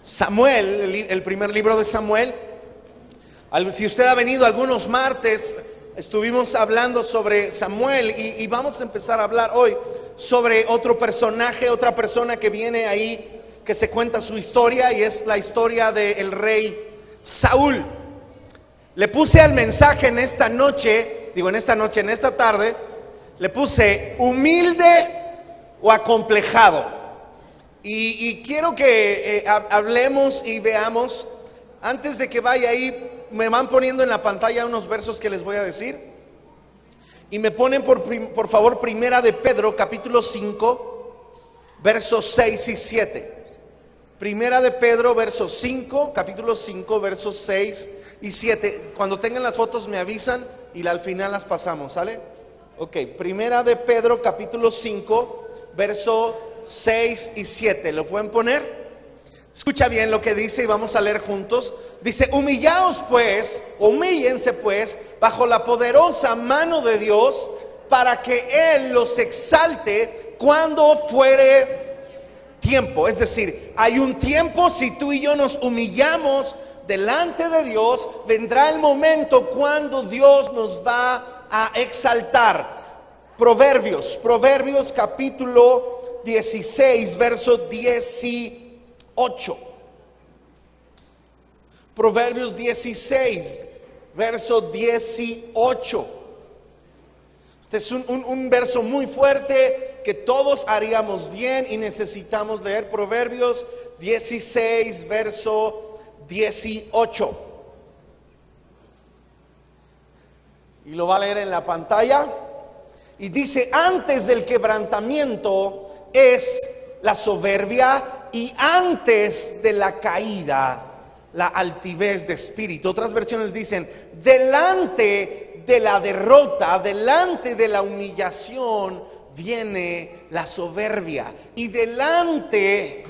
Samuel, el primer libro de Samuel. Si usted ha venido algunos martes, estuvimos hablando sobre Samuel y vamos a empezar a hablar hoy sobre otro personaje, otra persona que viene ahí, que se cuenta su historia, y es la historia del rey Saúl. Le puse al mensaje en esta tarde, le puse humilde o acomplejado. Y quiero que hablemos y veamos, antes de que vaya ahí, me van poniendo en la pantalla unos versos que les voy a decir. Y me ponen por favor Primera de Pedro capítulo 5, versos 6 y 7. Primera de Pedro capítulo 5, versos 6 y 7. Cuando tengan las fotos me avisan y al final las pasamos, ¿sale? Ok, Primera de Pedro capítulo 5, verso 6 y 7. ¿Lo pueden poner? Escucha bien lo que dice y vamos a leer juntos. Dice: humíllense pues bajo la poderosa mano de Dios, para que Él los exalte cuando fuere tiempo. Es decir, hay un tiempo. Si tú y yo nos humillamos delante de Dios, vendrá el momento cuando Dios nos va a exaltar. Proverbios capítulo 16, verso 18. Proverbios 16, verso 18. Este es un verso muy fuerte que todos haríamos bien y necesitamos leer. Proverbios 16, verso 18. Y lo va a leer en la pantalla. Y dice: antes del quebrantamiento es la soberbia, y antes de la caída la altivez de espíritu. Otras versiones dicen: delante de la derrota, delante de la humillación viene la soberbia, y delante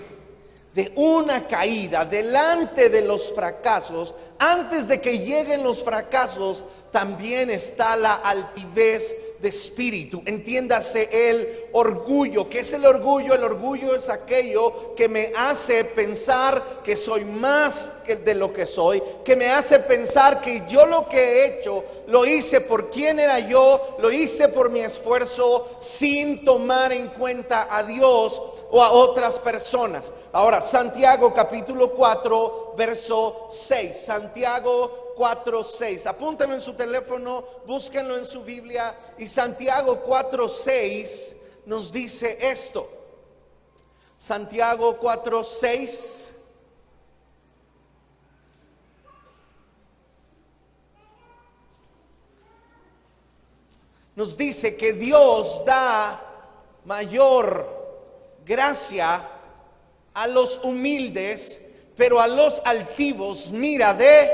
de una caída, delante de los fracasos, antes de que lleguen los fracasos, también está la altivez de espíritu. Entiéndase el orgullo. ¿Qué es el orgullo? El orgullo es aquello que me hace pensar que soy más de lo que soy, que me hace pensar que yo lo que he hecho lo hice por quién era yo, lo hice por mi esfuerzo, sin tomar en cuenta a Dios o a otras personas. Ahora, Santiago capítulo 4, verso 6. Santiago 4:6. Apúntenlo en su teléfono, búsquenlo en su Biblia. Y Santiago 4:6 nos dice esto. Santiago 4:6 nos dice que Dios da mayor gracia a los humildes, pero a los altivos mira de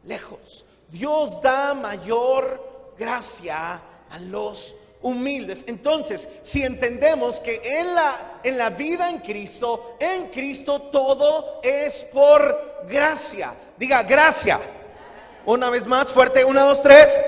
lejos. Dios da mayor gracia a los humildes. Entonces, si entendemos que en la vida en Cristo todo es por gracia. Diga gracia. Una vez más fuerte, 1, 2, 3.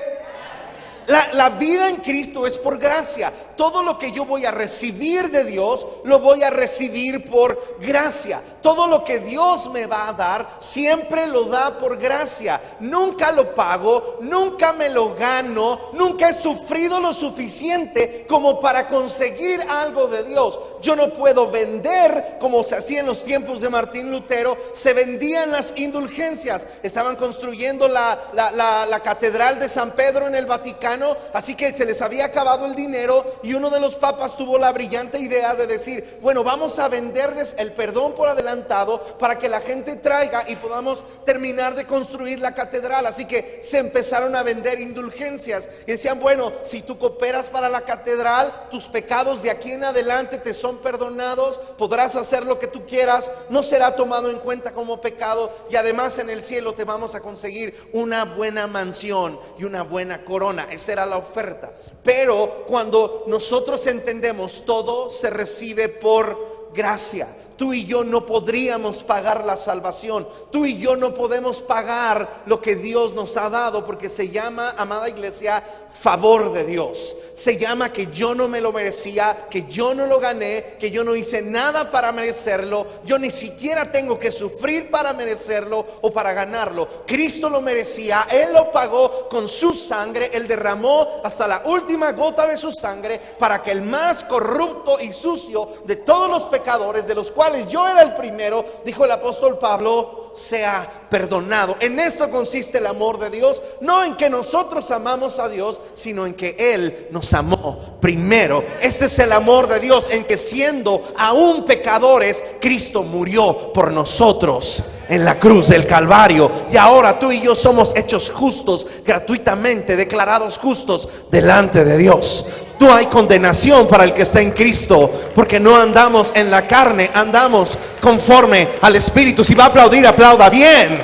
La vida en Cristo es por gracia. Todo lo que yo voy a recibir de Dios, lo voy a recibir por gracia. Todo lo que Dios me va a dar, siempre lo da por gracia. Nunca lo pago, nunca me lo gano, nunca he sufrido lo suficiente como para conseguir algo de Dios. Yo no puedo vender como se hacía en los tiempos de Martín Lutero. Se vendían las indulgencias. Estaban construyendo la catedral de San Pedro en el Vaticano, así que se les había acabado el dinero, y uno de los papas tuvo la brillante idea de decir: bueno, vamos a venderles el perdón por adelantado para que la gente traiga y podamos terminar de construir la catedral. Así que se empezaron a vender indulgencias y decían: bueno, si tú cooperas para la catedral, tus pecados de aquí en adelante te son perdonados, podrás hacer lo que tú quieras, no será tomado en cuenta como pecado, y además en el cielo te vamos a conseguir una buena mansión y una buena corona. Esa era la oferta. Pero cuando nosotros entendemos, todo se recibe por gracia. Tú y yo no podríamos pagar la salvación. Tú y yo no podemos pagar lo que Dios nos ha dado, porque se llama, amada iglesia, favor de Dios. Se llama que yo no me lo merecía, que yo no lo gané, que yo no hice nada para merecerlo. Yo ni siquiera tengo que sufrir para merecerlo o para ganarlo. Cristo lo merecía, Él lo pagó con su sangre. Él derramó hasta la última gota de su sangre para que el más corrupto y sucio de todos los pecadores, de los cuales yo era el primero, dijo el apóstol Pablo, sea perdonado. En esto consiste el amor de Dios, no en que nosotros amamos a Dios, sino en que Él nos amó primero. Este es el amor de Dios, en que siendo aún pecadores, Cristo murió por nosotros en la cruz del Calvario. Y ahora tú y yo somos hechos justos, gratuitamente declarados justos delante de Dios. No hay condenación para el que está en Cristo, porque no andamos en la carne, andamos conforme al Espíritu. Si va a aplaudir, aplauda bien.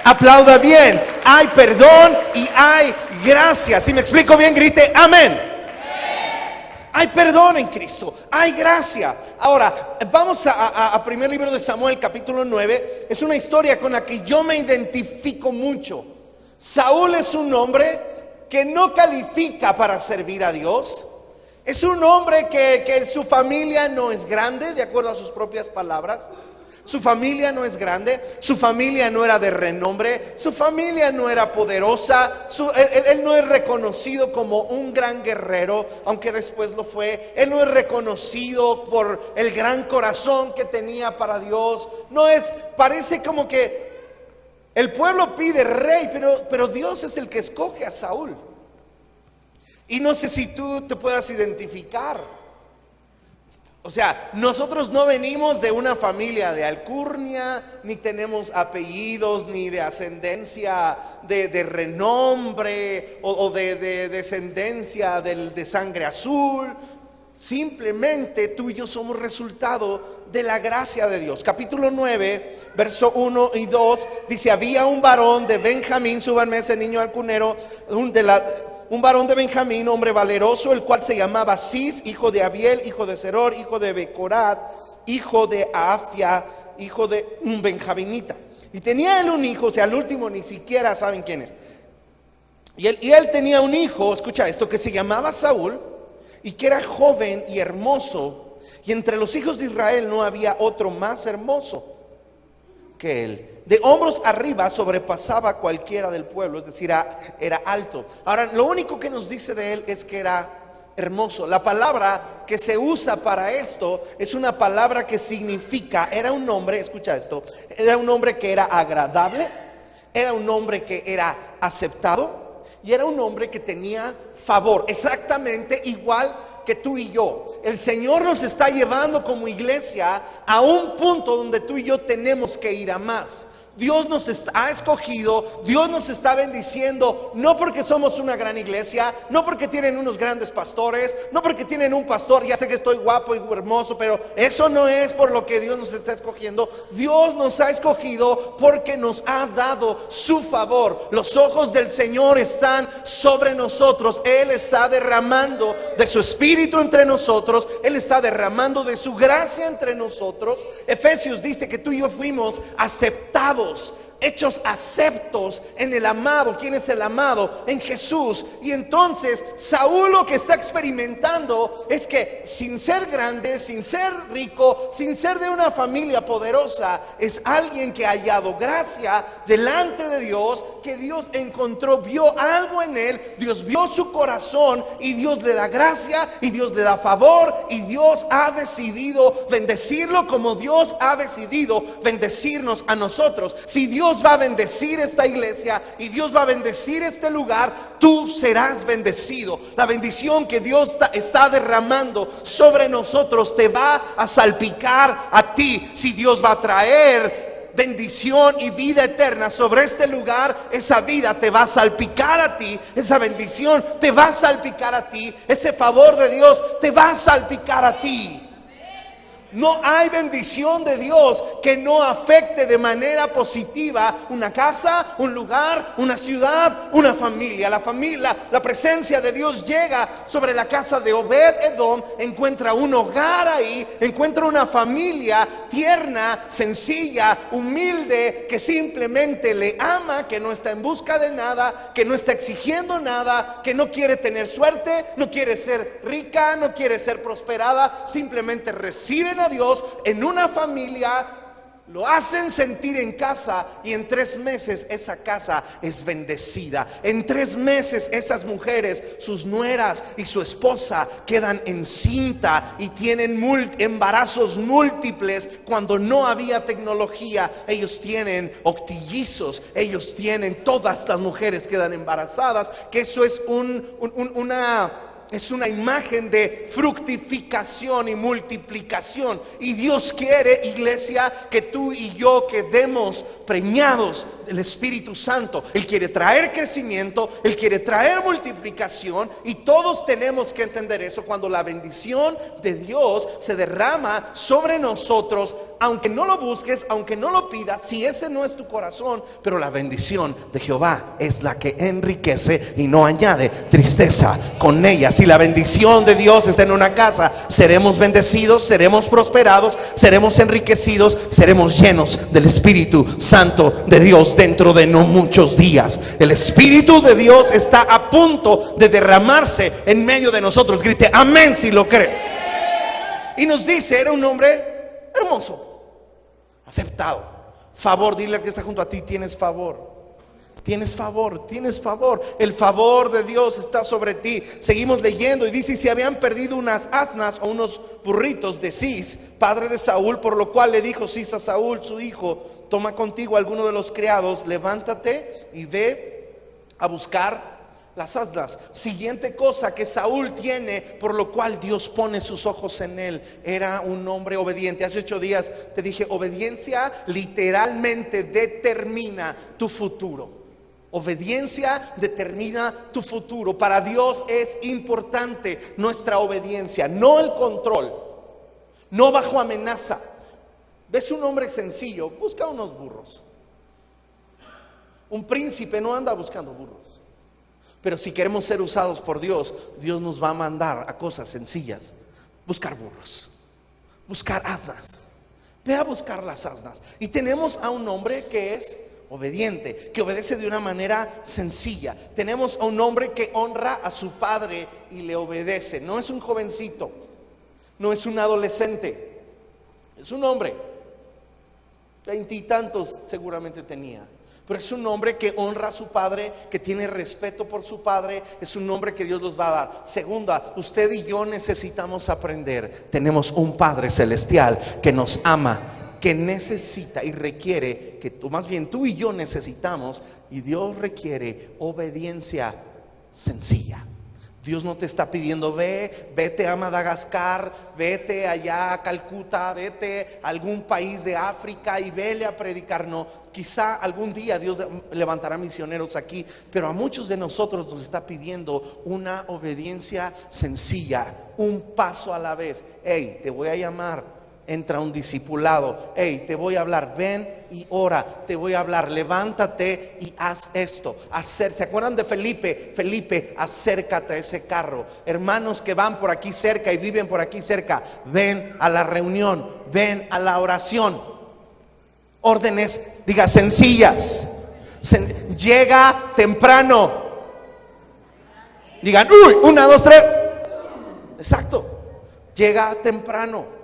Aplauda bien. Hay perdón y hay gracia. Si me explico bien, grite amén. Hay perdón en Cristo, hay gracia. Ahora, vamos a primer libro de Samuel, capítulo 9. Es una historia con la que yo me identifico mucho. Saúl es un hombre que no califica para servir a Dios. Es un hombre que su familia no es grande, de acuerdo a sus propias palabras. Su familia no es grande, su familia no era de renombre, su familia no era poderosa, él no es reconocido como un gran guerrero, aunque después lo fue. Él no es reconocido por el gran corazón que tenía para Dios. Parece como que el pueblo pide rey, pero Dios es el que escoge a Saúl. Y no sé si tú te puedas identificar. O sea, nosotros no venimos de una familia de alcurnia, ni tenemos apellidos, ni de ascendencia de renombre o de descendencia de sangre azul. Simplemente tú y yo somos resultado de la gracia de Dios. Capítulo 9, verso 1 y 2 dice: había un varón de Benjamín, súbanme ese niño al cunero, un varón de Benjamín, hombre valeroso, el cual se llamaba Cis, hijo de Abiel, hijo de Seror, hijo de Becorat, hijo de Afia, hijo de un benjaminita. Y tenía él un hijo, o sea, el último ni siquiera saben quién es. Y él tenía un hijo, escucha esto, que se llamaba Saúl, y que era joven y hermoso. Y entre los hijos de Israel no había otro más hermoso que él. De hombros arriba sobrepasaba cualquiera del pueblo, es decir, era alto. Ahora, lo único que nos dice de él es que era hermoso. La palabra que se usa para esto es una palabra que significa, era un hombre, escucha esto, era un hombre que era agradable, era un hombre que era aceptado y era un hombre que tenía favor, exactamente igual que tú y yo. El Señor nos está llevando como iglesia a un punto donde tú y yo tenemos que ir a más. Dios nos ha escogido, Dios nos está bendiciendo, no porque somos una gran iglesia, no porque tienen unos grandes pastores, no porque tienen un pastor. Ya sé que estoy guapo y hermoso, pero eso no es por lo que Dios nos está escogiendo. Dios nos ha escogido porque nos ha dado su favor. Los ojos del Señor están sobre nosotros. Él está derramando de su espíritu entre nosotros. Él está derramando de su gracia entre nosotros. Efesios dice que tú y yo fuimos aceptados, hechos aceptos en el amado. ¿Quién es el amado? En Jesús. Y entonces Saúl lo que está experimentando es que sin ser grande, sin ser rico, sin ser de una familia poderosa, es alguien que ha hallado gracia delante de Dios, que Dios encontró, vio algo en él, Dios vio su corazón y Dios le da gracia y Dios le da favor, y Dios ha decidido bendecirlo como Dios ha decidido bendecirnos a nosotros. Si Dios va a bendecir esta iglesia y Dios va a bendecir este lugar, tú serás bendecido. La bendición que Dios está derramando sobre nosotros te va a salpicar a ti. Si Dios va a traer bendición y vida eterna sobre este lugar, esa vida te va a salpicar a ti, esa bendición te va a salpicar a ti, ese favor de Dios te va a salpicar a ti. No hay bendición de Dios que no afecte de manera positiva una casa, un lugar, una ciudad, una familia. La presencia de Dios llega sobre la casa de Obed-Edom, encuentra un hogar ahí, encuentra una familia tierna, sencilla, humilde, que simplemente le ama, que no está en busca de nada, que no está exigiendo nada, que no quiere tener suerte, no quiere ser rica, no quiere ser prosperada, simplemente reciben a Dios en una familia, lo hacen sentir en casa, y en 3 meses esa casa es bendecida. En 3 meses esas mujeres, sus nueras y su esposa, quedan encinta y tienen embarazos múltiples. Cuando no había tecnología, ellos tienen octillizos, ellos tienen, todas las mujeres quedan embarazadas, que eso es una imagen de fructificación y multiplicación. Y Dios quiere, iglesia, que tú y yo quedemos preñados del Espíritu Santo. Él quiere traer crecimiento, Él quiere traer multiplicación, y todos tenemos que entender eso. Cuando la bendición de Dios se derrama sobre nosotros, aunque no lo busques, aunque no lo pidas, si ese no es tu corazón, pero la bendición de Jehová es la que enriquece y no añade tristeza con ella. Si la bendición de Dios está en una casa, seremos bendecidos, seremos prosperados, seremos enriquecidos, seremos llenos del Espíritu Santo de Dios dentro de no muchos días. El Espíritu de Dios está a punto de derramarse en medio de nosotros. Grite amén si lo crees. Y nos dice, era un hombre hermoso, aceptado, favor. Dile al que está junto a ti: tienes favor. Tienes favor, tienes favor. El favor de Dios está sobre ti. Seguimos leyendo y dice: y se habían perdido unas asnas o unos burritos de Cis, padre de Saúl, por lo cual le dijo Cis a Saúl su hijo: toma contigo a alguno de los criados, levántate y ve a buscar las asnas. Siguiente cosa que Saúl tiene, por lo cual Dios pone sus ojos en él: era un hombre obediente. Hace 8 días te dije, obediencia literalmente determina tu futuro. Obediencia determina tu futuro. Para Dios es importante nuestra obediencia, no el control, no bajo amenaza. ¿Ves un hombre sencillo? Busca unos burros. Un príncipe no anda buscando burros. Pero si queremos ser usados por Dios, Dios nos va a mandar a cosas sencillas: buscar burros, buscar asnas. Ve a buscar las asnas. Y tenemos a un hombre que es obediente, que obedece de una manera sencilla. Tenemos a un hombre que honra a su padre y le obedece. No es un jovencito, no es un adolescente, es un hombre, 20 y tantos seguramente tenía. Pero es un hombre que honra a su padre, que tiene respeto por su padre. Es un hombre que Dios los va a dar. Segunda, usted y yo necesitamos aprender. Tenemos un Padre celestial que nos ama, que necesita y requiere, que tú, más bien tú y yo necesitamos, y Dios requiere obediencia sencilla. Dios no te está pidiendo: vete a Madagascar, vete allá a Calcuta, vete a algún país de África y vele a predicar. No, quizá algún día Dios levantará misioneros aquí, pero a muchos de nosotros nos está pidiendo una obediencia sencilla, un paso a la vez. Hey, te voy a llamar, entra un discipulado. Hey, te voy a hablar, ven y ora. Te voy a hablar, levántate y haz esto. ¿Se acuerdan de Felipe? Felipe, acércate a ese carro. Hermanos que van por aquí cerca y viven por aquí cerca, ven a la reunión, ven a la oración. Órdenes, diga, sencillas. Llega temprano. Digan, 1, 2, 3. Exacto. Llega temprano.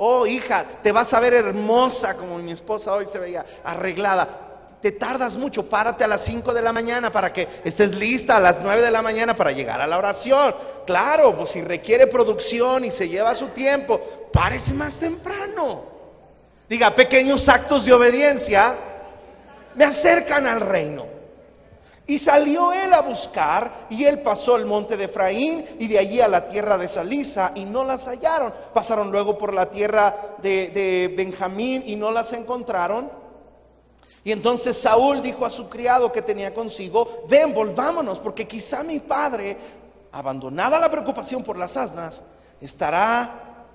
Oh, hija, te vas a ver hermosa, como mi esposa hoy se veía arreglada. Te tardas mucho, párate a las 5 de la mañana para que estés lista a las 9 de la mañana para llegar a la oración. Claro, pues si requiere producción y se lleva su tiempo, párese más temprano. Diga, pequeños actos de obediencia me acercan al reino. Y salió él a buscar, y él pasó el monte de Efraín y de allí a la tierra de Salisa, y no las hallaron. Pasaron luego por la tierra de Benjamín y no las encontraron. Y entonces Saúl dijo a su criado que tenía consigo: ven, volvámonos, porque quizá mi padre, abandonada la preocupación por las asnas, estará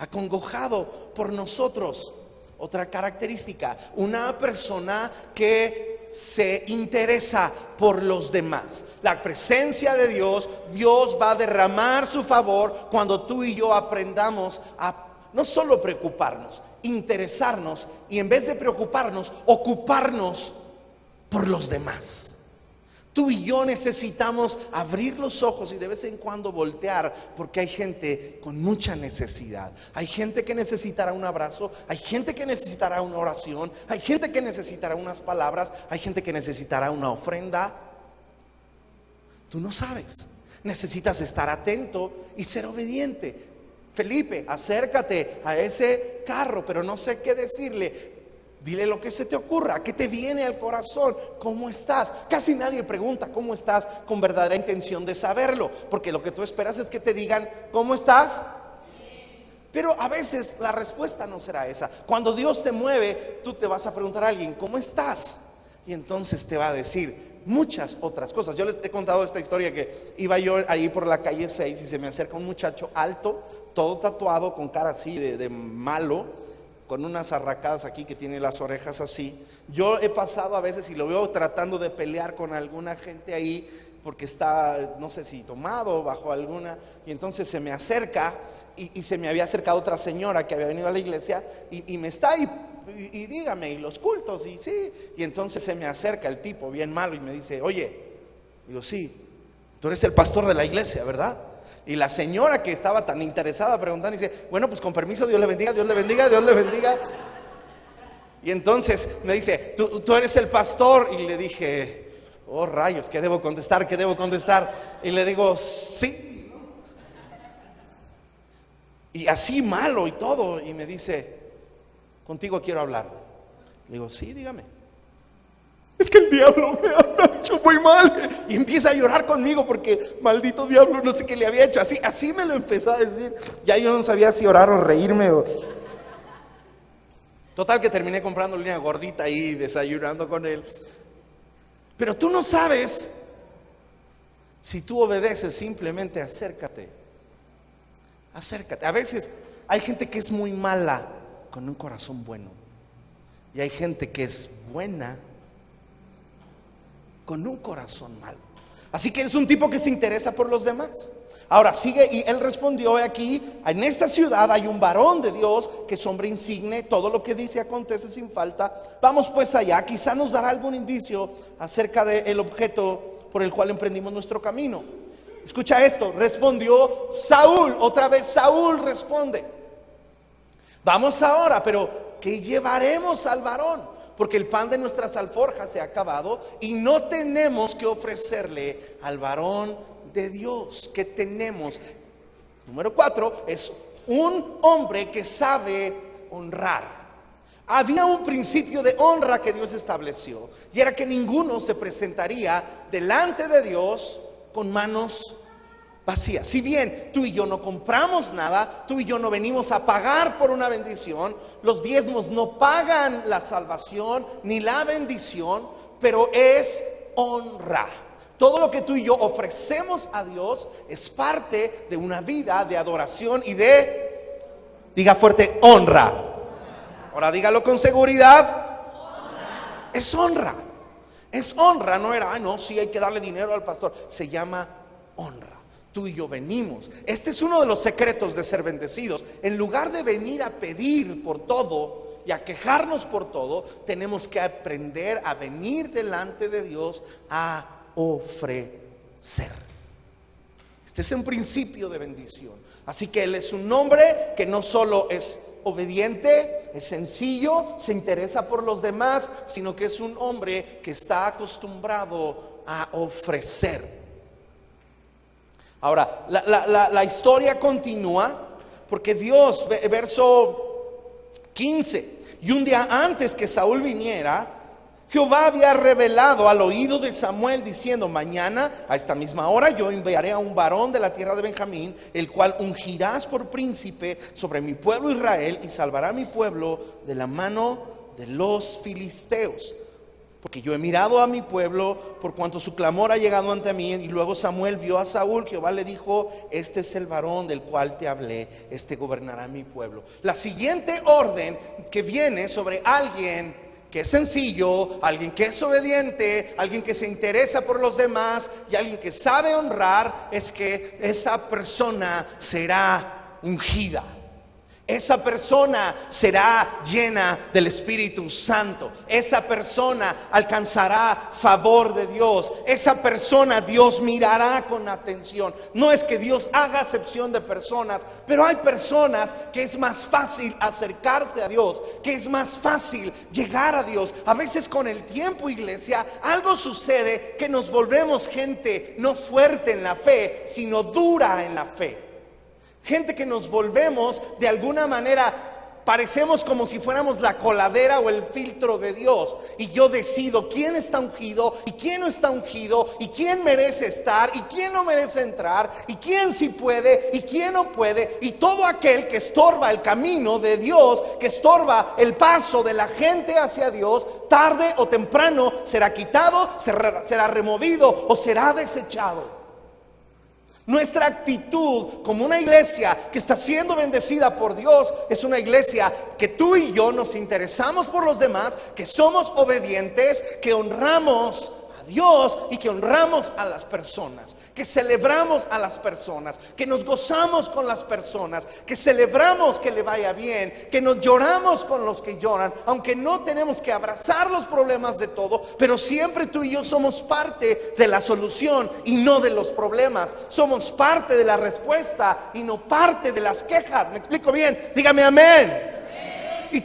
acongojado por nosotros. Otra característica, una persona que se interesa por los demás. La presencia de Dios, Dios va a derramar su favor cuando tú y yo aprendamos a no solo preocuparnos, interesarnos y en vez de preocuparnos, ocuparnos por los demás. Tú y yo necesitamos abrir los ojos y de vez en cuando voltear, porque hay gente con mucha necesidad. Hay gente que necesitará un abrazo, hay gente que necesitará una oración, hay gente que necesitará unas palabras, hay gente que necesitará una ofrenda. Tú no sabes, necesitas estar atento y ser obediente. Felipe, acércate a ese carro, pero no sé qué decirle. Dile lo que se te ocurra, qué te viene al corazón, cómo estás. Casi nadie pregunta cómo estás con verdadera intención de saberlo, porque lo que tú esperas es que te digan ¿cómo estás? Pero a veces la respuesta no será esa. Cuando Dios te mueve, tú te vas a preguntar a alguien ¿cómo estás? Y entonces te va a decir muchas otras cosas. Yo les he contado esta historia que iba yo ahí por la calle 6 y se me acerca un muchacho alto, todo tatuado, con cara así de malo, con unas arracadas aquí que tiene las orejas así. Yo he pasado a veces y lo veo tratando de pelear con alguna gente ahí porque está, no sé si tomado bajo alguna, y entonces se me acerca y se me había acercado otra señora que había venido a la iglesia y me está ahí y dígame, y los cultos, y sí, y entonces se me acerca el tipo bien malo y me dice, oye, digo, sí, tú eres el pastor de la iglesia, ¿verdad? Y la señora que estaba tan interesada preguntando dice, bueno, pues con permiso, Dios le bendiga, Dios le bendiga, Dios le bendiga. Y entonces me dice, tú eres el pastor. Y le dije, oh rayos, ¿qué debo contestar? ¿Qué debo contestar? Y le digo, sí. Y así malo y todo. Y me dice, contigo quiero hablar. Le digo, sí, dígame. Es que el diablo me ha hecho muy mal. Y empieza a llorar conmigo porque maldito diablo, no sé qué le había hecho. Así me lo empezó a decir. Ya yo no sabía si orar o reírme Total que terminé comprando una gordita ahí, desayunando con él. Pero tú no sabes si tú obedeces. Simplemente acércate. Acércate. A veces hay gente que es muy mala con un corazón bueno, y hay gente que es buena con un corazón malo. Así que es un tipo que se interesa por los demás. Ahora sigue, y él respondió, aquí en esta ciudad hay un varón de Dios que es hombre insigne, todo lo que dice acontece sin falta. Vamos pues allá, quizá nos dará algún indicio acerca del objeto por el cual emprendimos nuestro camino. Escucha esto, respondió Saúl. Otra vez Saúl responde, vamos ahora, pero ¿qué llevaremos al varón? Porque el pan de nuestras alforjas se ha acabado y no tenemos que ofrecerle al varón de Dios. ¿Qué tenemos? Número 4, es un hombre que sabe honrar. Había un principio de honra que Dios estableció, y era que ninguno se presentaría delante de Dios con manos vacías. Si bien tú y yo no compramos nada, tú y yo no venimos a pagar por una bendición, los diezmos no pagan la salvación ni la bendición, pero es honra. Todo lo que tú y yo ofrecemos a Dios es parte de una vida de adoración y de, diga fuerte, honra. Ahora dígalo con seguridad. Honra. Es honra. Es honra, no era, no, sí hay que darle dinero al pastor. Se llama honra. Tú y yo venimos. Este es uno de los secretos de ser bendecidos. En lugar de venir a pedir por todo y a quejarnos por todo, tenemos que aprender a venir delante de Dios a ofrecer. Este es un principio de bendición. Así que Él es un hombre que no solo es obediente, es sencillo, se interesa por los demás, sino que es un hombre que está acostumbrado a ofrecer. Ahora, la historia continúa, porque Dios, verso 15, y un día antes que Saúl viniera, Jehová había revelado al oído de Samuel diciendo, mañana a esta misma hora yo enviaré a un varón de la tierra de Benjamín, el cual ungirás por príncipe sobre mi pueblo Israel y salvará a mi pueblo de la mano de los filisteos. porque yo he mirado a mi pueblo, por cuanto su clamor ha llegado ante mí. Y luego Samuel vio a Saúl. Jehová le dijo: este es el varón del cual te hablé, este gobernará mi pueblo. La siguiente orden que viene sobre alguien que es sencillo, alguien que es obediente, alguien que se interesa por los demás y alguien que sabe honrar, es que esa persona será ungida. Esa persona será llena del Espíritu Santo. Esa persona alcanzará favor de Dios. Esa persona Dios mirará con atención. No es que Dios haga acepción de personas, pero hay personas que es más fácil acercarse a Dios, que es más fácil llegar a Dios. A veces con el tiempo, iglesia, algo sucede que nos volvemos gente no fuerte en la fe, sino dura en la fe. Gente que nos volvemos de alguna manera, parecemos como si fuéramos la coladera o el filtro de Dios. Y yo decido quién está ungido y quién no está ungido, y quién merece estar y quién no merece entrar, y quién sí puede y quién no puede. Y todo aquel que estorba el camino de Dios, que estorba el paso de la gente hacia Dios, tarde o temprano será quitado, será removido o será desechado. Nuestra actitud como una iglesia que está siendo bendecida por Dios es una iglesia que tú y yo nos interesamos por los demás, que somos obedientes, que honramos a Dios y que honramos a las personas, que celebramos a las personas, que nos gozamos con las personas, que celebramos que le vaya bien, que nos lloramos con los que lloran, aunque no tenemos que abrazar los problemas de todo, pero siempre tú y yo somos parte de la solución y no de los problemas. Somos parte de la respuesta y no parte de las quejas. ¿Me explico bien? Dígame amén. Y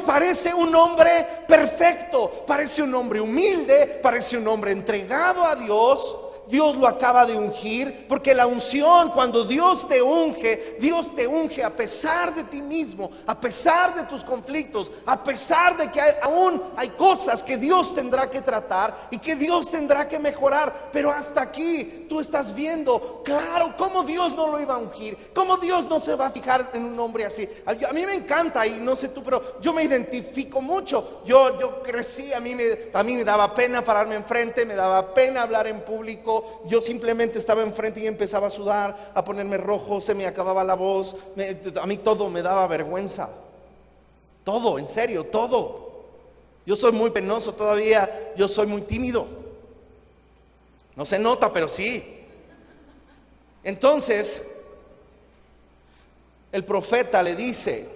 parece un hombre perfecto, parece un hombre humilde, parece un hombre entregado a Dios. Dios lo acaba de ungir, porque la unción, cuando Dios te unge a pesar de ti mismo, a pesar de tus conflictos, a pesar de que aún hay cosas que Dios tendrá que tratar y que Dios tendrá que mejorar. Pero hasta aquí tú estás viendo claro cómo Dios no lo iba a ungir, cómo Dios no se va a fijar en un hombre así. A mí me encanta, y no sé tú, pero yo me identifico mucho. Yo crecí, a mí me daba pena pararme enfrente, me daba pena hablar en público. Yo simplemente estaba enfrente y empezaba a sudar, a ponerme rojo, se me acababa la voz. A mí todo me daba vergüenza. Todo, en serio, todo. Yo soy muy penoso todavía, yo soy muy tímido. No se nota, pero sí. Entonces, el profeta le dice,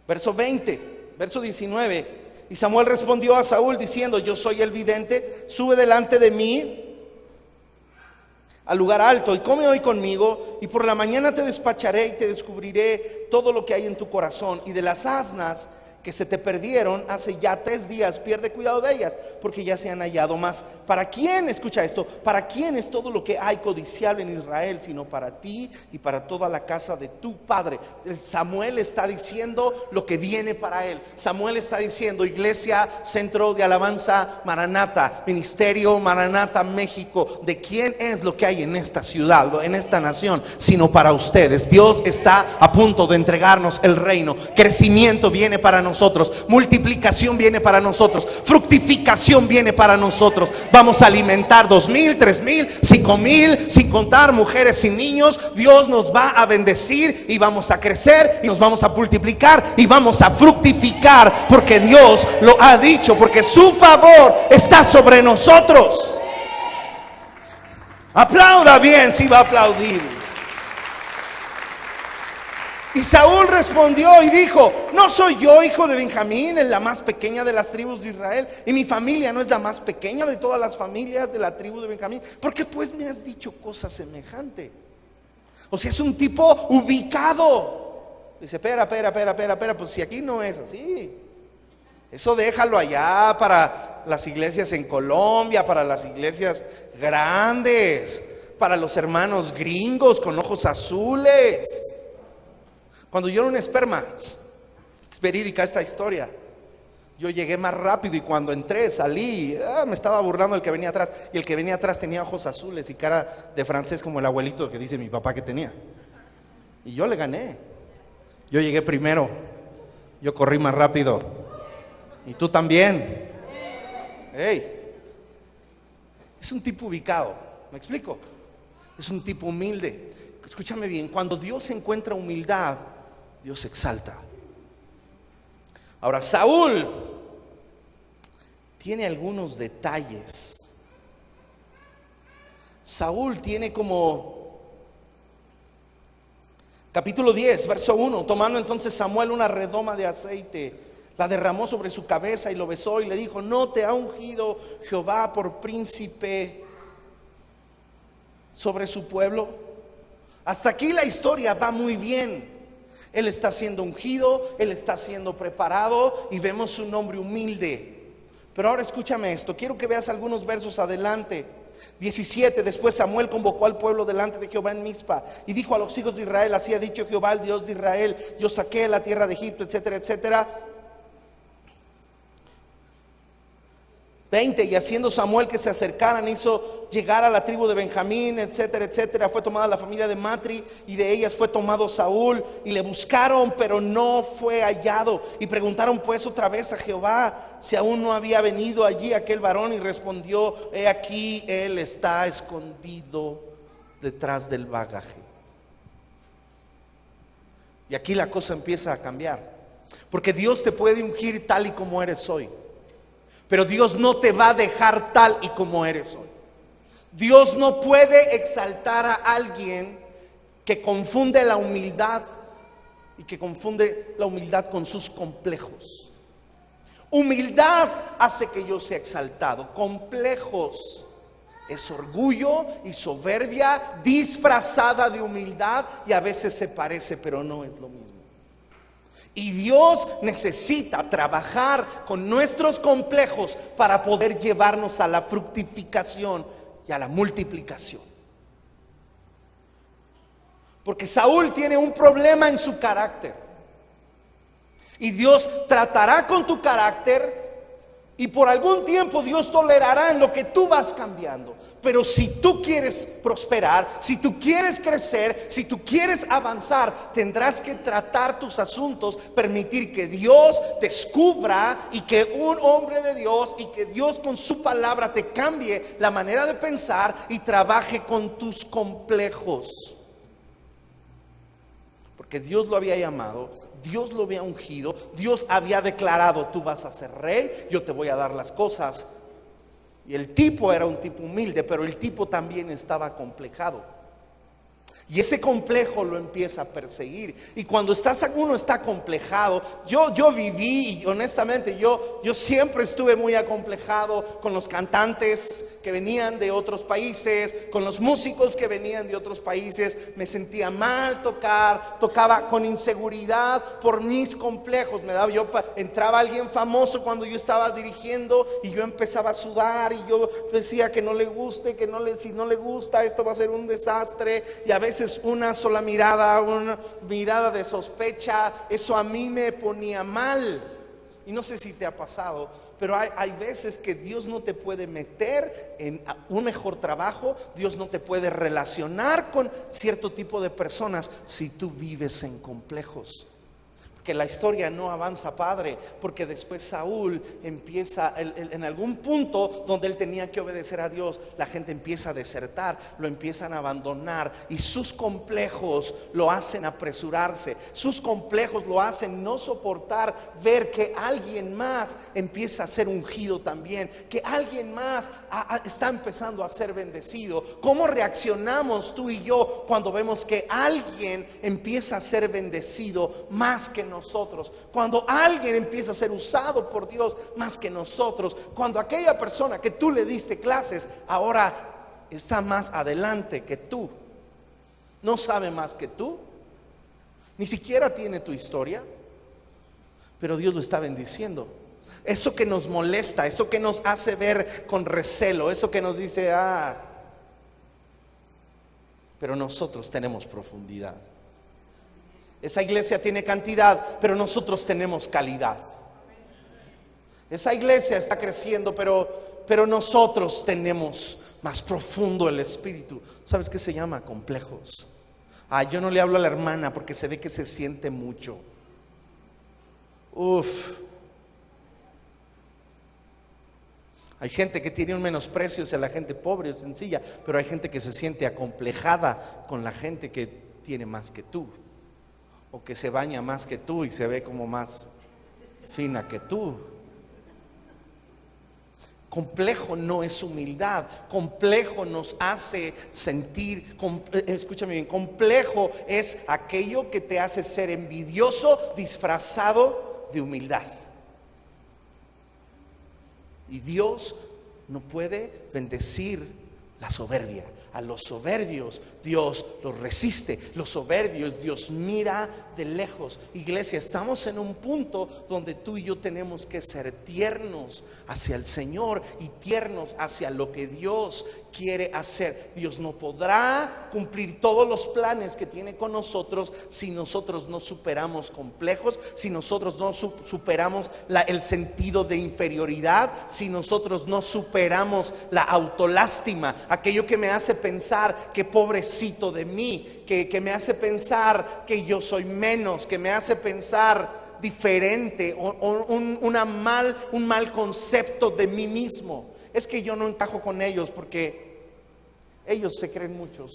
verso 20, verso 19: y Samuel respondió a Saúl diciendo: yo soy el vidente, sube delante de mí al lugar alto y come hoy conmigo, y por la mañana te despacharé y te descubriré todo lo que hay en tu corazón. Y de las asnas que se te perdieron hace ya 3 días, pierde cuidado de ellas, porque ya se han hallado. Más, ¿para quién, escucha esto, para quién es todo lo que hay codiciable en Israel, sino para ti y para toda la casa de tu padre? Samuel está diciendo lo que viene para él. Samuel está diciendo: iglesia, centro de alabanza Maranata, ministerio Maranata México, ¿de quién es lo que hay en esta ciudad, en esta nación, sino para ustedes? Dios está a punto de entregarnos el reino. Crecimiento viene para nosotros, multiplicación viene para nosotros, fructificación viene para nosotros. Vamos a alimentar 2,000, 3,000, 5,000, sin contar mujeres y niños. Dios nos va a bendecir y vamos a crecer y nos vamos a multiplicar y vamos a fructificar, porque Dios lo ha dicho, porque su favor está sobre nosotros. Aplauda bien si va a aplaudir. Y Saúl respondió y dijo: ¿no soy yo hijo de Benjamín, en la más pequeña de las tribus de Israel? Y mi familia no es la más pequeña de todas las familias de la tribu de Benjamín. ¿Por qué pues me has dicho cosa semejante? O sea, es un tipo ubicado. Dice: espera, pues si aquí no es así. Eso déjalo allá para las iglesias en Colombia, para las iglesias grandes, para los hermanos gringos con ojos azules. Cuando yo era un esperma, es verídica esta historia, yo llegué más rápido, y cuando entré, salí, me estaba burlando el que venía atrás. Y el que venía atrás tenía ojos azules y cara de francés, como el abuelito que dice mi papá que tenía. Y yo le gané. Yo llegué primero, yo corrí más rápido. Y tú también. Hey, es un tipo ubicado, ¿me explico? Es un tipo humilde. Escúchame bien, cuando Dios encuentra humildad, Dios exalta. Ahora, Saúl tiene algunos detalles. Saúl tiene como capítulo 10, verso 1. Tomando entonces Samuel una redoma de aceite, la derramó sobre su cabeza y lo besó y le dijo: ¿no te ha ungido Jehová por príncipe sobre su pueblo? Hasta aquí la historia va muy bien. Él está siendo ungido, él está siendo preparado y vemos su nombre humilde. Pero ahora escúchame esto, quiero que veas algunos versos adelante. 17, después Samuel convocó al pueblo delante de Jehová en Mizpa y dijo a los hijos de Israel: así ha dicho Jehová, el Dios de Israel, yo saqué de la tierra de Egipto, etcétera, etcétera. 20, y haciendo Samuel que se acercaran, hizo llegar a la tribu de Benjamín, etcétera, etcétera. Fue tomada la familia de Matri y de ellas fue tomado Saúl, y le buscaron, pero no fue hallado. Y preguntaron pues otra vez a Jehová si aún no había venido allí aquel varón, y respondió: he aquí, él está escondido detrás del bagaje. Y aquí la cosa empieza a cambiar, porque Dios te puede ungir tal y como eres hoy, pero Dios no te va a dejar tal y como eres hoy. Dios no puede exaltar a alguien que confunde la humildad y que confunde la humildad con sus complejos. Humildad hace que yo sea exaltado. Complejos es orgullo y soberbia disfrazada de humildad, y a veces se parece, pero no es lo mismo. Y Dios necesita trabajar con nuestros complejos para poder llevarnos a la fructificación y a la multiplicación. Porque Saúl tiene un problema en su carácter, y Dios tratará con tu carácter, y por algún tiempo Dios tolerará en lo que tú vas cambiando. Pero si tú quieres prosperar, si tú quieres crecer, si tú quieres avanzar, tendrás que tratar tus asuntos, permitir que Dios descubra, y que un hombre de Dios, y que Dios con su palabra te cambie la manera de pensar y trabaje con tus complejos. Porque Dios lo había llamado, Dios lo había ungido, Dios había declarado: tú vas a ser rey, yo te voy a dar las cosas. Y el tipo era un tipo humilde, pero el tipo también estaba acomplejado. Y ese complejo lo empieza a perseguir. Y cuando uno está acomplejado, yo viví, y honestamente yo siempre estuve muy acomplejado con los cantantes que venían de otros países, con los músicos que venían de otros países. Me sentía mal tocaba con inseguridad por mis complejos. Entraba alguien famoso cuando yo estaba dirigiendo, y yo empezaba a sudar, y yo decía que no le guste, si no le gusta, esto va a ser un desastre. Y a veces una sola mirada, una mirada de sospecha, eso a mí me ponía mal. Y no sé si te ha pasado, pero hay veces que Dios no te puede meter en un mejor trabajo, Dios no te puede relacionar con cierto tipo de personas si tú vives en complejos. Que la historia no avanza, padre, porque después Saúl empieza en algún punto donde él tenía que obedecer a Dios, la gente empieza a desertar, lo empiezan a abandonar, y sus complejos lo hacen apresurarse, sus complejos lo hacen no soportar ver que alguien más empieza a ser ungido también, que alguien más está empezando a ser bendecido. ¿Cómo reaccionamos tú y yo cuando vemos que alguien empieza a ser bendecido más que nosotros? Cuando alguien empieza a ser usado por Dios más que nosotros, cuando aquella persona que tú le diste clases ahora está más adelante que tú, no sabe más que tú, ni siquiera tiene tu historia, pero Dios lo está bendiciendo. Eso que nos molesta, eso que nos hace ver con recelo, eso que nos dice: pero nosotros tenemos profundidad. Esa iglesia tiene cantidad, pero nosotros tenemos calidad. Esa iglesia está creciendo, pero nosotros tenemos más profundo el espíritu. ¿Sabes qué se llama? Complejos. Yo no le hablo a la hermana porque se ve que se siente mucho. Hay gente que tiene un menosprecio hacia la gente pobre o sencilla, pero hay gente que se siente acomplejada con la gente que tiene más que tú, o que se baña más que tú y se ve como más fina que tú. Complejo no es humildad. Complejo nos hace sentir, escúchame bien, complejo es aquello que te hace ser envidioso disfrazado de humildad. Y Dios no puede bendecir la soberbia. A los soberbios Dios los resiste. Los soberbios Dios mira de lejos. Iglesia, estamos en un punto donde tú y yo tenemos que ser tiernos hacia el Señor y tiernos hacia lo que Dios quiere hacer. Dios no podrá cumplir todos los planes que tiene con nosotros si nosotros no superamos complejos, si nosotros no superamos el sentido de inferioridad, si nosotros no superamos la autolástima, aquello que me hace pensar que pobrecito de mí, que me hace pensar que yo soy menos, que me hace pensar diferente, o un mal concepto de mí mismo. Es que yo no encajo con ellos porque ellos se creen mucho.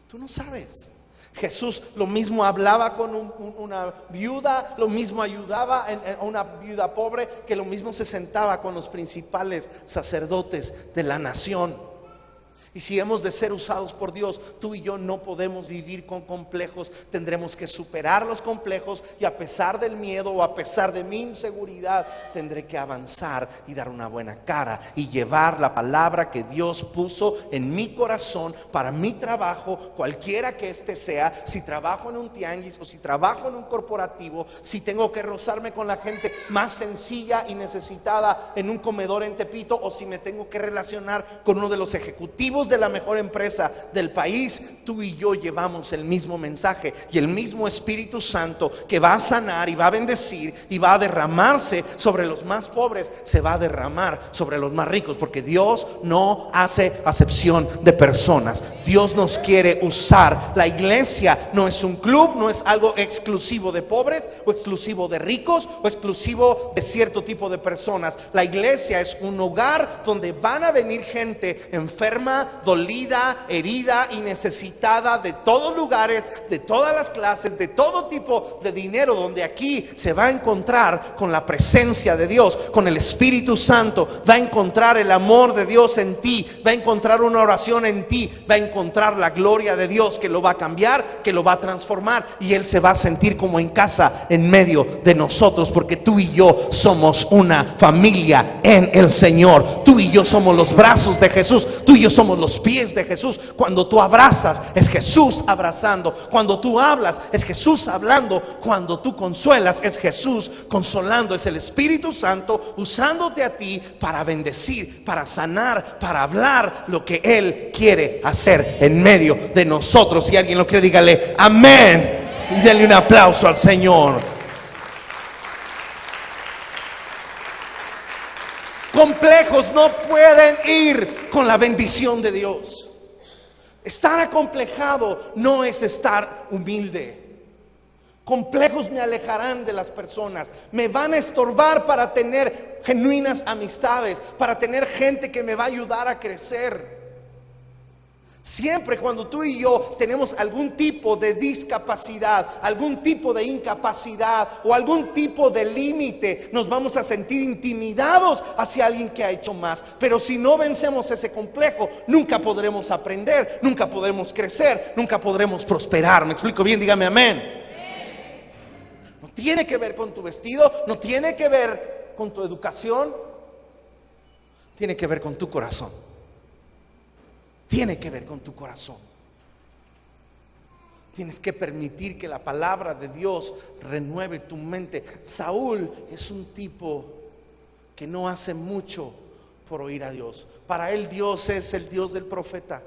Tú no sabes. Jesús lo mismo hablaba con una viuda, lo mismo ayudaba a una viuda pobre, que lo mismo se sentaba con los principales sacerdotes de la nación. Y si hemos de ser usados por Dios, tú y yo no podemos vivir con complejos. Tendremos que superar los complejos, y a pesar del miedo o a pesar de mi inseguridad, tendré que avanzar y dar una buena cara y llevar la palabra que Dios puso en mi corazón para mi trabajo, cualquiera que este sea. Si trabajo en un tianguis o si trabajo en un corporativo, si tengo que rozarme con la gente más sencilla y necesitada en un comedor en Tepito, o si me tengo que relacionar con uno de los ejecutivos de la mejor empresa del país, tú y yo llevamos el mismo mensaje, y el mismo Espíritu Santo que va a sanar y va a bendecir y va a derramarse sobre los más pobres, se va a derramar sobre los más ricos, porque Dios no hace acepción de personas. Dios nos quiere usar. La iglesia no es un club, no es algo exclusivo de pobres o exclusivo de ricos o exclusivo de cierto tipo de personas. La iglesia es un hogar donde van a venir gente enferma, dolida, herida y necesitada, de todos lugares, de todas las clases, de todo tipo de dinero, donde aquí se va a encontrar con la presencia de Dios, con el Espíritu Santo, va a encontrar el amor de Dios en ti, va a encontrar una oración en ti, va a encontrar la gloria de Dios que lo va a cambiar, que lo va a transformar, y Él se va a sentir como en casa en medio de nosotros, porque tú y yo somos una familia en el Señor. Tú y yo somos los brazos de Jesús, tú y yo somos los pies de Jesús. Cuando tú abrazas, es Jesús abrazando. Cuando tú hablas, es Jesús hablando. Cuando tú consuelas, es Jesús consolando. Es el Espíritu Santo usándote a ti para bendecir, para sanar, para hablar lo que Él quiere hacer en medio de nosotros. Si alguien lo cree, dígale amén y denle un aplauso al Señor. Complejos no pueden ir con la bendición de Dios. Estar acomplejado no es estar humilde. Complejos me alejarán de las personas, me van a estorbar para tener genuinas amistades, para tener gente que me va a ayudar a crecer. Siempre cuando tú y yo tenemos algún tipo de discapacidad, algún tipo de incapacidad o algún tipo de límite, nos vamos a sentir intimidados hacia alguien que ha hecho más. Pero si no vencemos ese complejo, nunca podremos aprender, nunca podremos crecer, nunca podremos prosperar. ¿Me explico bien? Dígame amén. No tiene que ver con tu vestido, no tiene que ver con tu educación, tiene que ver con tu corazón. Tiene que ver con tu corazón. Tienes que permitir que la palabra de Dios renueve tu mente. Saúl es un tipo que no hace mucho por oír a Dios. Para él Dios es el Dios del profeta.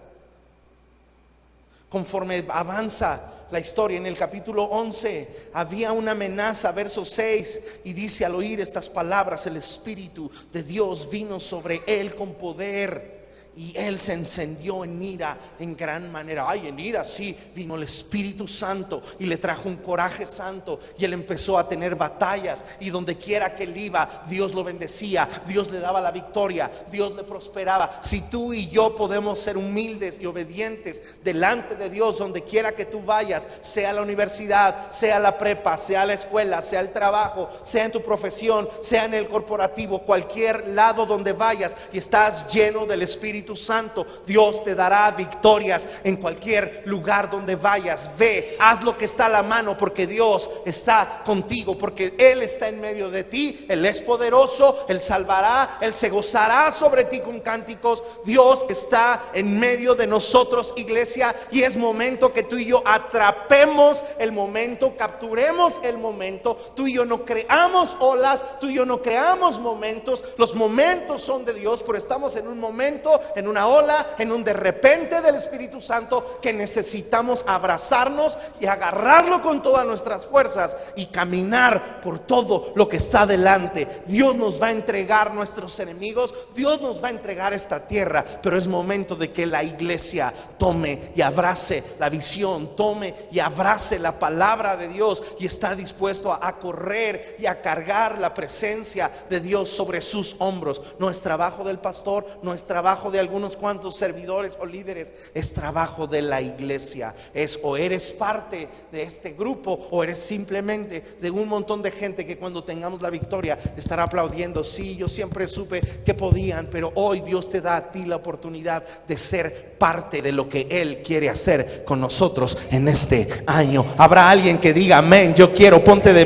Conforme avanza la historia, en el capítulo 11 había una amenaza, verso 6, y dice: al oír estas palabras, el Espíritu de Dios vino sobre él con poder, Y él se encendió en ira en gran manera. Ay, en ira sí, vino el Espíritu Santo y le trajo un coraje santo. Y él empezó a tener batallas. Y donde quiera que él iba, Dios lo bendecía, Dios le daba la victoria, Dios le prosperaba. Si tú y yo podemos ser humildes y obedientes delante de Dios, donde quiera que tú vayas, sea la universidad, sea la prepa, sea la escuela, sea el trabajo, sea en tu profesión, sea en el corporativo, cualquier lado donde vayas y estás lleno del Espíritu Santo, Dios te dará victorias en cualquier lugar donde vayas. Ve, haz lo que está a la mano, porque Dios está contigo, porque Él está en medio de ti. Él es poderoso, Él salvará, Él se gozará sobre ti con cánticos. Dios está en medio de nosotros, iglesia, y es momento que tú y yo atrapemos el momento, capturemos el momento. Tú y yo no creamos olas, tú y yo no creamos momentos. Los momentos son de Dios, pero estamos en un momento, en una ola, en un de repente del Espíritu Santo, que necesitamos abrazarnos y agarrarlo con todas nuestras fuerzas y caminar por todo lo que está delante. Dios nos va a entregar nuestros enemigos, Dios nos va a entregar esta tierra, pero es momento de que la iglesia tome y abrace la visión, tome y abrace la palabra de Dios y está dispuesto a correr y a cargar la presencia de Dios sobre sus hombros. No es trabajo del pastor, no es trabajo de algunos cuantos servidores o líderes, es trabajo de la iglesia. Es o eres parte de este grupo o eres simplemente de un montón de gente que cuando tengamos la victoria estará aplaudiendo. Sí, yo siempre supe que podían, pero hoy Dios te da a ti la oportunidad de ser parte de lo que Él quiere hacer con nosotros en este año. Habrá alguien que diga amén, yo quiero. Ponte de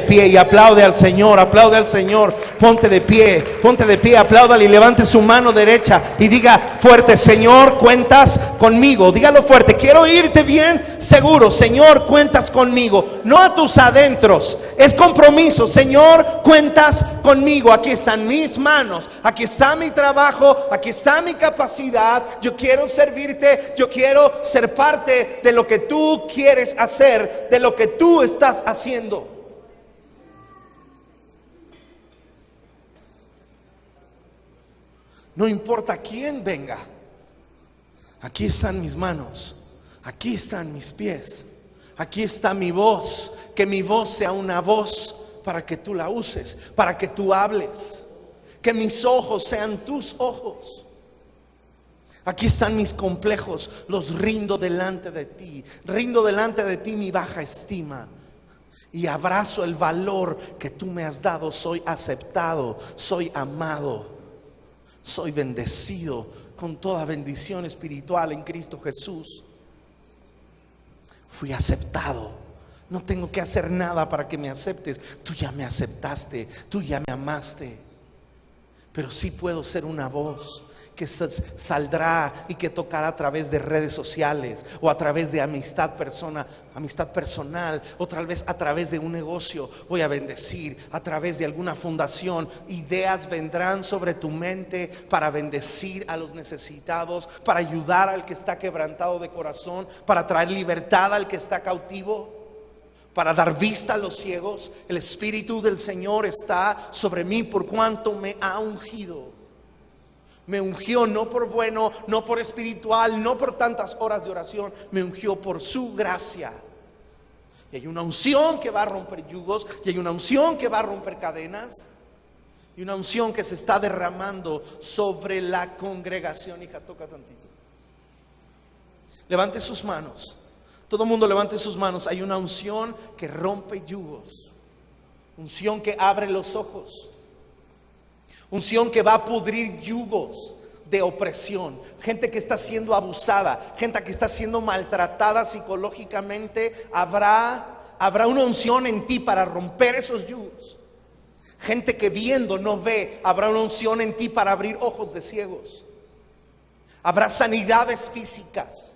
pie y aplaude al Señor, aplaude al Señor. Ponte de pie, apláudale y levante su mano derecha y diga fuerte: Señor, cuentas conmigo. Dígalo fuerte, quiero oírte bien seguro. Señor, cuentas conmigo, no a tus adentros, es compromiso. Señor, cuentas conmigo. Aquí están mis manos, aquí está mi trabajo, aquí está mi capacidad. Yo quiero servirte, yo quiero ser parte de lo que tú quieres hacer, de lo que tú estás haciendo. No importa quién venga, aquí están mis manos, aquí están mis pies, aquí está mi voz. Que mi voz sea una voz para que tú la uses, para que tú hables. Que mis ojos sean tus ojos. Aquí están mis complejos, los rindo delante de ti. Rindo delante de ti mi baja estima y abrazo el valor que tú me has dado. Soy aceptado, soy amado, soy bendecido con toda bendición espiritual en Cristo Jesús. Fui aceptado. No tengo que hacer nada para que me aceptes. Tú ya me aceptaste, tú ya me amaste. Pero sí puedo ser una voz que saldrá y que tocará a través de redes sociales o a través de amistad personal, o tal vez a través de un negocio. Voy a bendecir a través de alguna fundación. Ideas vendrán sobre tu mente para bendecir a los necesitados, para ayudar al que está quebrantado de corazón, para traer libertad al que está cautivo, para dar vista a los ciegos. El Espíritu del Señor está sobre mí por cuanto me ha ungido. Me ungió no por bueno, no por espiritual, no por tantas horas de oración. Me ungió por su gracia. Y hay una unción que va a romper yugos, y hay una unción que va a romper cadenas, y una unción que se está derramando sobre la congregación. Hija, toca tantito. Levante sus manos. Todo el mundo levante sus manos. Hay una unción que rompe yugos, unción que abre los ojos, unción que va a pudrir yugos de opresión. Gente que está siendo abusada, gente que está siendo maltratada psicológicamente. Habrá una unción en ti para romper esos yugos. Gente que viendo no ve, habrá una unción en ti para abrir ojos de ciegos. Habrá sanidades físicas,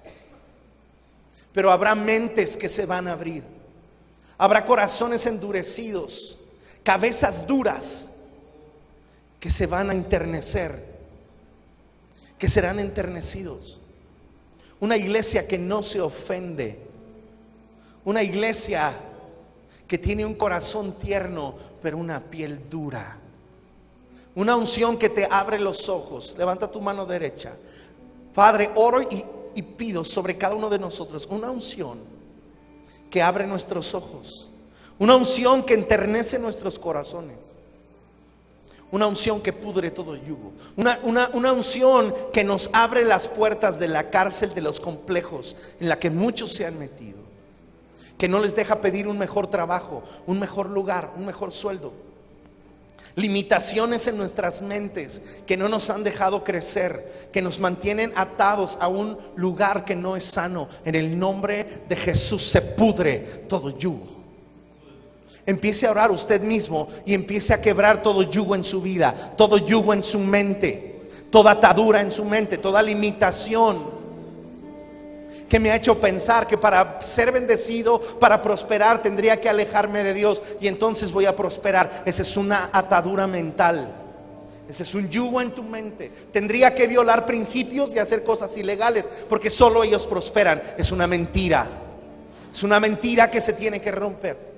pero habrá mentes que se van a abrir. Habrá corazones endurecidos, cabezas duras que se van a enternecer, que serán enternecidos. Una iglesia que no se ofende, una iglesia que tiene un corazón tierno pero una piel dura, Una unción que te abre los ojos. Levanta tu mano derecha. Padre, oro y pido sobre cada uno de nosotros una unción que abre nuestros ojos. Una unción que enternece nuestros corazones. Una unción que pudre todo yugo. Una unción que nos abre las puertas de la cárcel de los complejos en la que muchos se han metido. Que no les deja pedir un mejor trabajo, un mejor lugar, un mejor sueldo. Limitaciones en nuestras mentes que no nos han dejado crecer, que nos mantienen atados a un lugar que no es sano. En el nombre de Jesús se pudre todo yugo. Empiece a orar usted mismo y empiece a quebrar todo yugo en su vida, todo yugo en su mente, toda atadura en su mente, toda limitación que me ha hecho pensar que para ser bendecido, para prosperar, tendría que alejarme de Dios y entonces voy a prosperar. Esa es una atadura mental. Ese es un yugo en tu mente. Tendría que violar principios y hacer cosas ilegales porque solo ellos prosperan. Es una mentira. Es una mentira que se tiene que romper.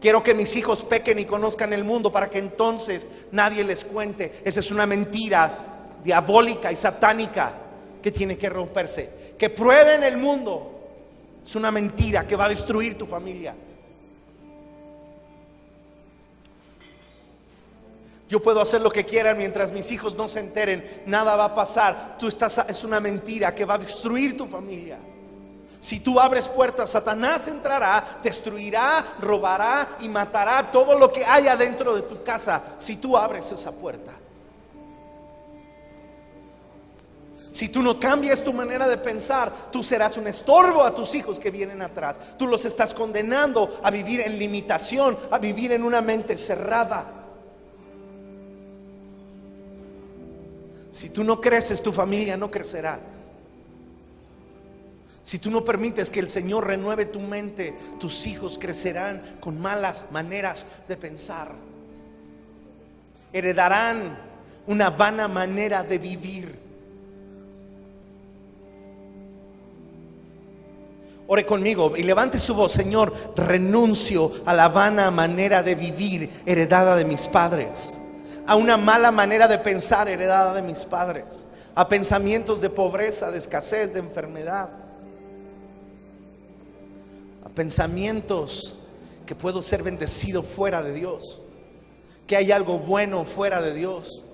Quiero que mis hijos pequen y conozcan el mundo para que entonces nadie les cuente. Esa es una mentira diabólica y satánica que tiene que romperse. Que prueben el mundo. Es una mentira que va a destruir tu familia. Yo puedo hacer lo que quieran mientras mis hijos no se enteren. Nada va a pasar. Es una mentira que va a destruir tu familia. Si tú abres puertas, Satanás entrará, destruirá, robará y matará todo lo que haya dentro de tu casa. Si tú abres esa puerta. Si tú no cambias tu manera de pensar, tú serás un estorbo a tus hijos que vienen atrás. Tú los estás condenando a vivir en limitación, a vivir en una mente cerrada. Si tú no creces, tu familia no crecerá. Si tú no permites que el Señor renueve tu mente, tus hijos crecerán con malas maneras de pensar. Heredarán una vana manera de vivir. Ore conmigo y levante su voz. Señor, renuncio a la vana manera de vivir heredada de mis padres, a una mala manera de pensar heredada de mis padres, a pensamientos de pobreza, de escasez, de enfermedad, a pensamientos que puedo ser bendecido fuera de Dios, que hay algo bueno fuera de Dios.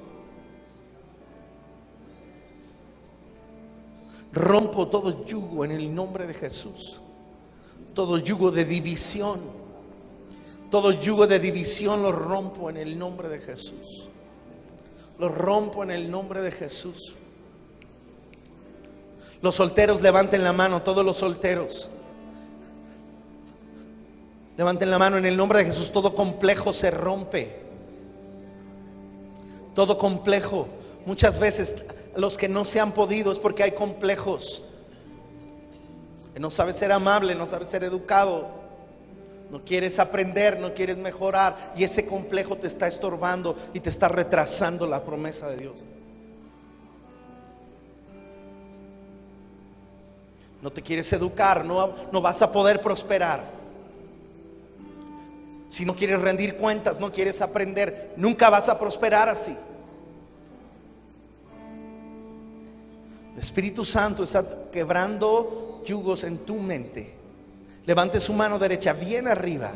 Rompo todo yugo en el nombre de Jesús. Todo yugo de división. Todo yugo de división lo rompo en el nombre de Jesús. Lo rompo en el nombre de Jesús. Los solteros levanten la mano. Todos los solteros levanten la mano en el nombre de Jesús. Todo complejo se rompe. Todo complejo. Muchas veces los que no se han podido es porque hay complejos. No sabes ser amable, no sabes ser educado, no quieres aprender, no quieres mejorar, y ese complejo te está estorbando y te está retrasando la promesa de Dios. No te quieres educar, no vas a poder prosperar. Si no quieres rendir cuentas, no quieres aprender, nunca vas a prosperar así. El Espíritu Santo está quebrando yugos en tu mente. Levante su mano derecha bien arriba,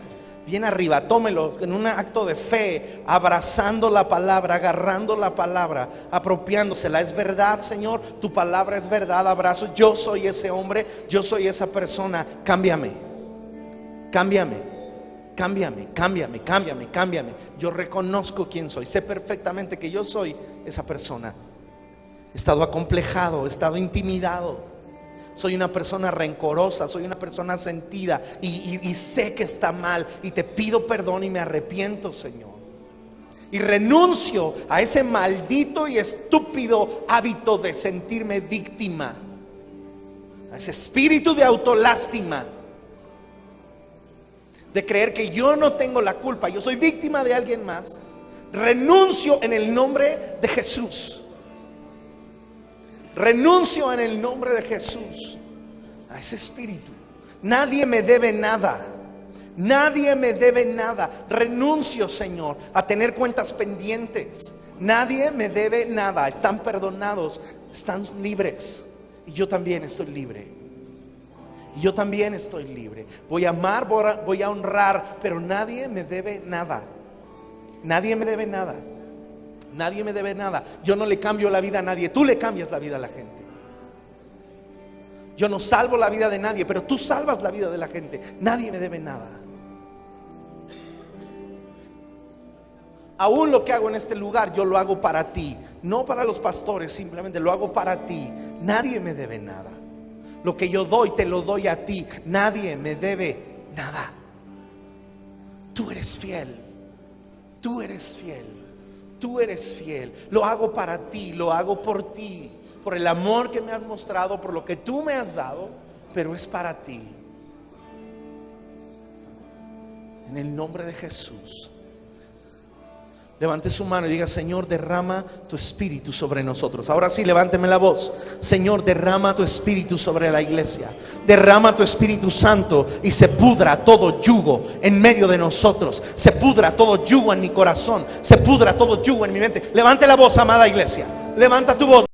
tómelo en un acto de fe, abrazando la palabra, agarrando la palabra, apropiándosela. Es verdad, Señor, tu palabra es verdad. Abrazo, yo soy ese hombre, yo soy esa persona. Cámbiame. Yo reconozco quién soy, sé perfectamente que yo soy esa persona. He estado acomplejado, he estado intimidado, soy una persona rencorosa, soy una persona sentida y sé que está mal y te pido perdón y me arrepiento, Señor. Y renuncio a ese maldito y estúpido hábito de sentirme víctima, a ese espíritu de autolástima, de creer que yo no tengo la culpa, yo soy víctima de alguien más. Renuncio en el nombre de Jesús. Renuncio en el nombre de Jesús a ese espíritu. Nadie me debe nada. Nadie me debe nada. Renuncio, Señor, a tener cuentas pendientes. Nadie me debe nada. Están perdonados, están libres. Y yo también estoy libre. Y yo también estoy libre. Voy a amar, voy a honrar, pero nadie me debe nada. Nadie me debe nada. Nadie me debe nada. Yo no le cambio la vida a nadie. Tú le cambias la vida a la gente. Yo no salvo la vida de nadie, pero tú salvas la vida de la gente. Nadie me debe nada. Aún lo que hago en este lugar, yo lo hago para ti. No para los pastores, simplemente lo hago para ti. Nadie me debe nada. Lo que yo doy, te lo doy a ti. Nadie me debe nada. Tú eres fiel. Tú eres fiel. Tú eres fiel. Lo hago para ti, lo hago por ti, por el amor que me has mostrado, por lo que tú me has dado, pero es para ti. En el nombre de Jesús. Levante su mano y diga: Señor, derrama tu espíritu sobre nosotros. Ahora sí, levánteme la voz. Señor, derrama tu espíritu sobre la iglesia. Derrama tu Espíritu Santo y se pudra todo yugo en medio de nosotros. Se pudra todo yugo en mi corazón. Se pudra todo yugo en mi mente. Levante la voz, amada iglesia. Levanta tu voz.